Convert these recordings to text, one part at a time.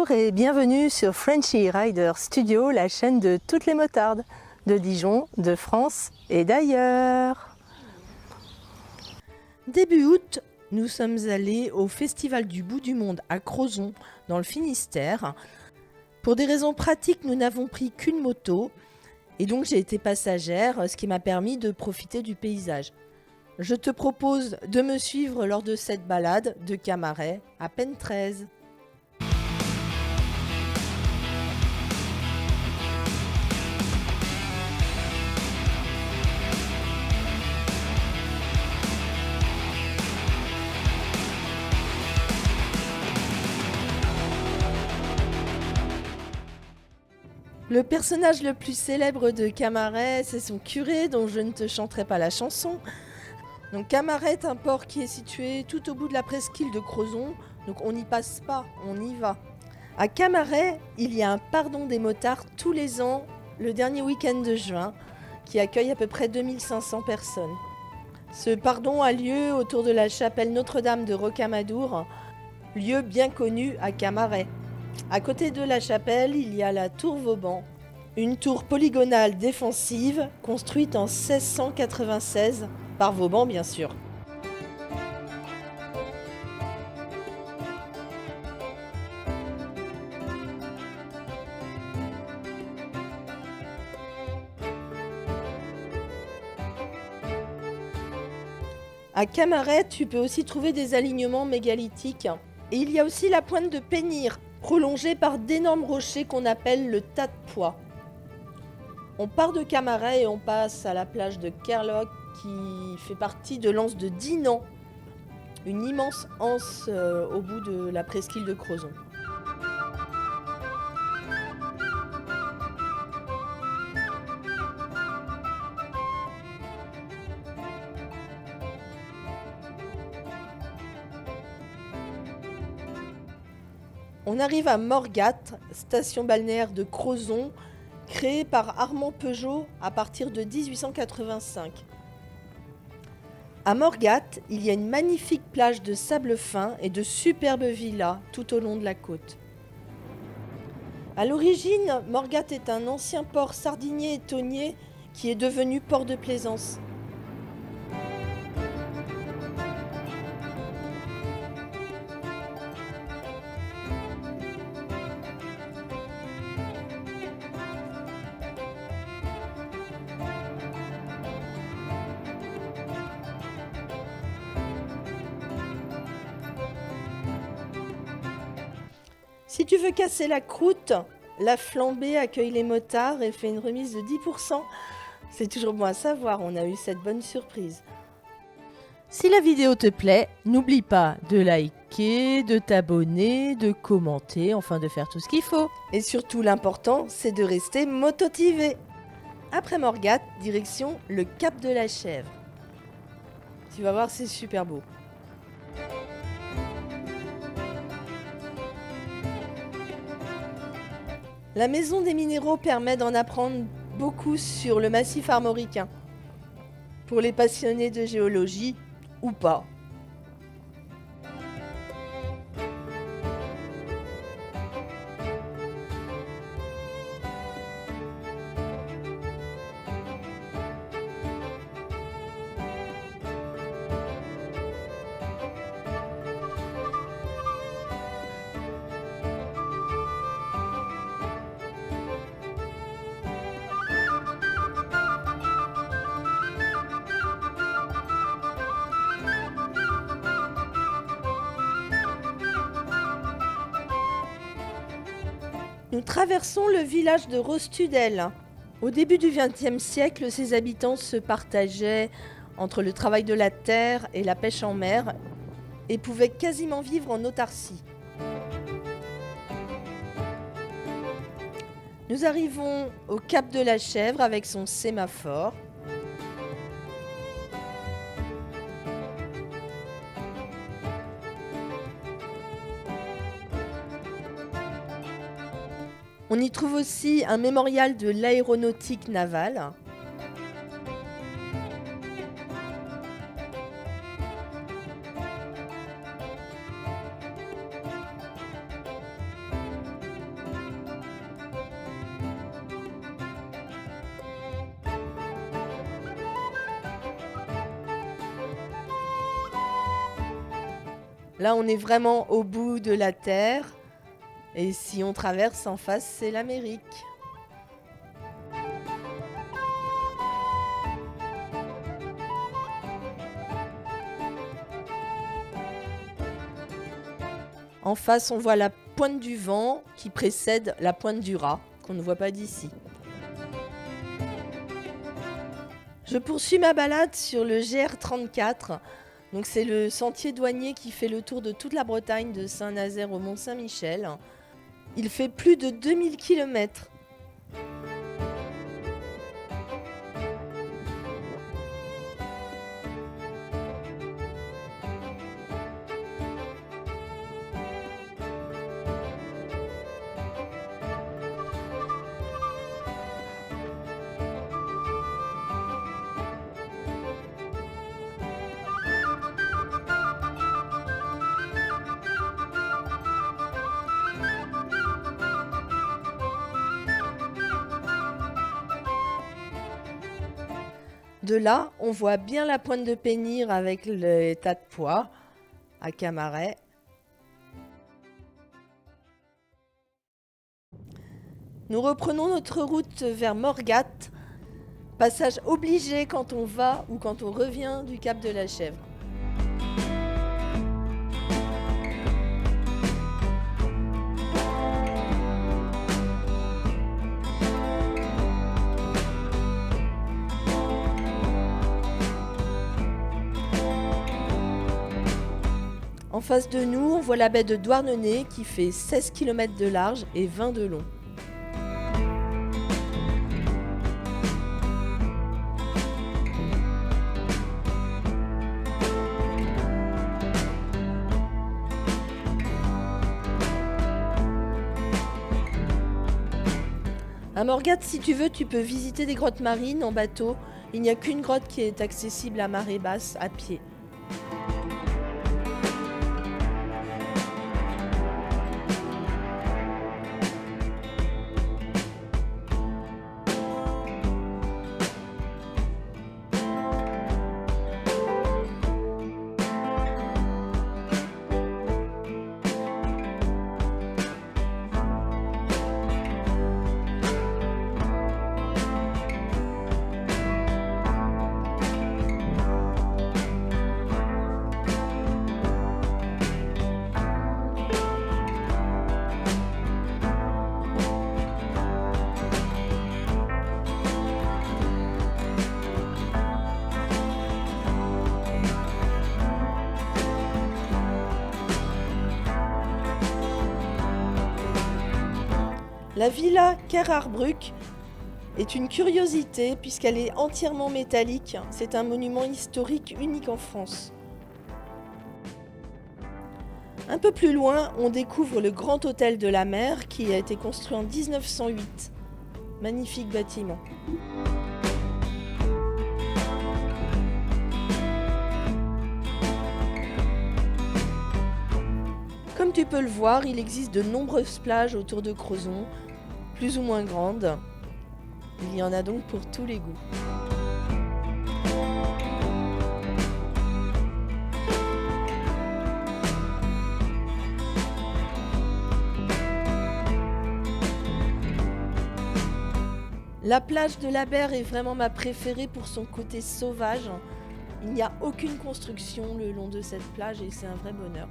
Bonjour et bienvenue sur Frenchy Rider Studio, la chaîne de toutes les motardes, de Dijon, de France et d'ailleurs. Début août, nous sommes allés au Festival du Bout du Monde à Crozon, dans le Finistère. Pour des raisons pratiques, nous n'avons pris qu'une moto et donc j'ai été passagère, ce qui m'a permis de profiter du paysage. Je te propose de me suivre lors de cette balade de Camaret à Pentrez. Le personnage le plus célèbre de Camaret, c'est son curé, dont je ne te chanterai pas la chanson. Donc Camaret est un port qui est situé tout au bout de la presqu'île de Crozon, donc on n'y passe pas, on y va. À Camaret, il y a un pardon des motards tous les ans, le dernier week-end de juin, qui accueille à peu près 2500 personnes. Ce pardon a lieu autour de la chapelle Notre-Dame de Rocamadour, lieu bien connu à Camaret. À côté de la chapelle, il y a la tour Vauban, une tour polygonale défensive construite en 1696 par Vauban bien sûr. À Camaret, tu peux aussi trouver des alignements mégalithiques. Et il y a aussi la pointe de Pénire, prolongée par d'énormes rochers qu'on appelle le tas de pois. On part de Camaret et on passe à la plage de Kerlock qui fait partie de l'anse de Dinan, une immense anse au bout de la presqu'île de Crozon. On arrive à Morgat, station balnéaire de Crozon, créée par Armand Peugeot à partir de 1885. À Morgat, il y a une magnifique plage de sable fin et de superbes villas tout au long de la côte. À l'origine, Morgat est un ancien port sardinier et thonier qui est devenu port de plaisance. Si tu veux casser la croûte, la flambée accueille les motards et fait une remise de 10%. C'est toujours bon à savoir, on a eu cette bonne surprise. Si la vidéo te plaît, n'oublie pas de liker, de t'abonner, de commenter, enfin de faire tout ce qu'il faut. Et surtout l'important, c'est de rester mototivé. Après Morgat, direction le Cap de la Chèvre. Tu vas voir, c'est super beau. La Maison des Minéraux permet d'en apprendre beaucoup sur le massif armoricain. Pour les passionnés de géologie, ou pas. Nous traversons le village de Rostudel. Au début du XXe siècle, ses habitants se partageaient entre le travail de la terre et la pêche en mer et pouvaient quasiment vivre en autarcie. Nous arrivons au Cap de la Chèvre avec son sémaphore. On y trouve aussi un mémorial de l'aéronautique navale. Là, on est vraiment au bout de la Terre. Et si on traverse en face, c'est l'Amérique. En face, on voit la pointe du vent qui précède la pointe du raz, qu'on ne voit pas d'ici. Je poursuis ma balade sur le GR34. Donc c'est le sentier douanier qui fait le tour de toute la Bretagne, de Saint-Nazaire au Mont-Saint-Michel. Il fait plus de 2000 km. De là, on voit bien la pointe de Pénire avec les tas de pois à Camaret. Nous reprenons notre route vers Morgat, passage obligé quand on va ou quand on revient du Cap de la Chèvre. En face de nous, on voit la baie de Douarnenez qui fait 16 km de large et 20 de long. À Morgat, si tu veux, tu peux visiter des grottes marines en bateau. Il n'y a qu'une grotte qui est accessible à marée basse à pied. La villa Kerarbruck est une curiosité puisqu'elle est entièrement métallique. C'est un monument historique unique en France. Un peu plus loin, on découvre le Grand Hôtel de la Mer qui a été construit en 1908. Magnifique bâtiment. Comme tu peux le voir, il existe de nombreuses plages autour de Crozon, plus ou moins grandes. Il y en a donc pour tous les goûts. La plage de la Berre est vraiment ma préférée pour son côté sauvage. Il n'y a aucune construction le long de cette plage et c'est un vrai bonheur.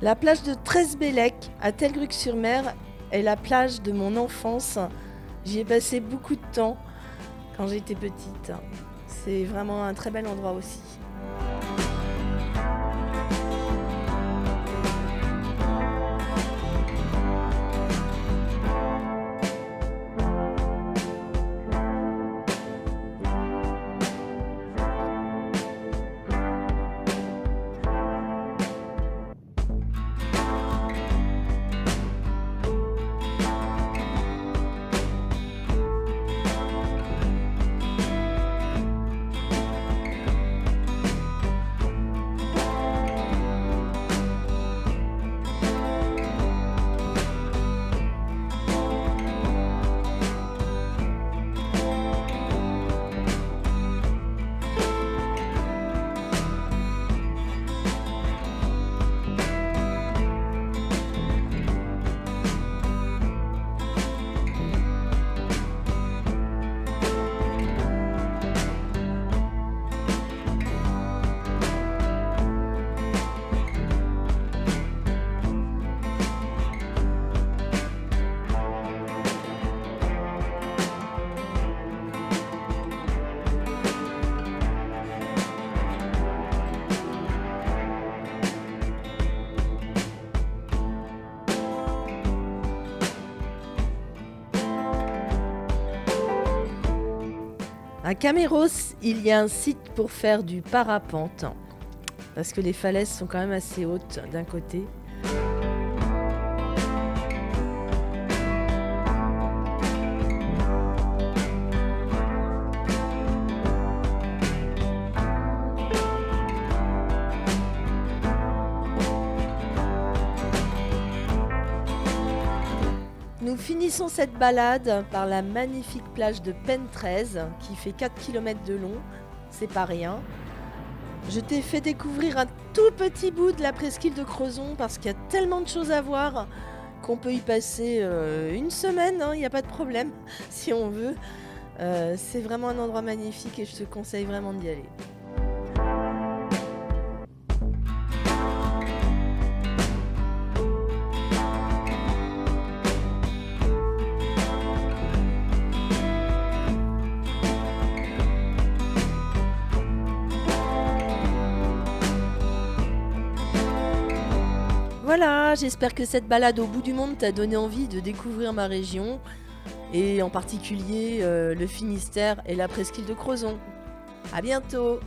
La plage de Tresbellec à Telgruc-sur-Mer est la plage de mon enfance. J'y ai passé beaucoup de temps quand j'étais petite. C'est vraiment un très bel endroit aussi. À Caméros, il y a un site pour faire du parapente, parce que les falaises sont quand même assez hautes d'un côté. Nous finissons cette balade par la magnifique plage de Pen 13 qui fait 4 km de long, c'est pas rien. Je t'ai fait découvrir un tout petit bout de la presqu'île de Crozon parce qu'il y a tellement de choses à voir qu'on peut y passer une semaine, il n'y a pas de problème si on veut. C'est vraiment un endroit magnifique et je te conseille vraiment d'y aller. Voilà, j'espère que cette balade au bout du monde t'a donné envie de découvrir ma région et en particulier le Finistère et la presqu'île de Crozon. À bientôt!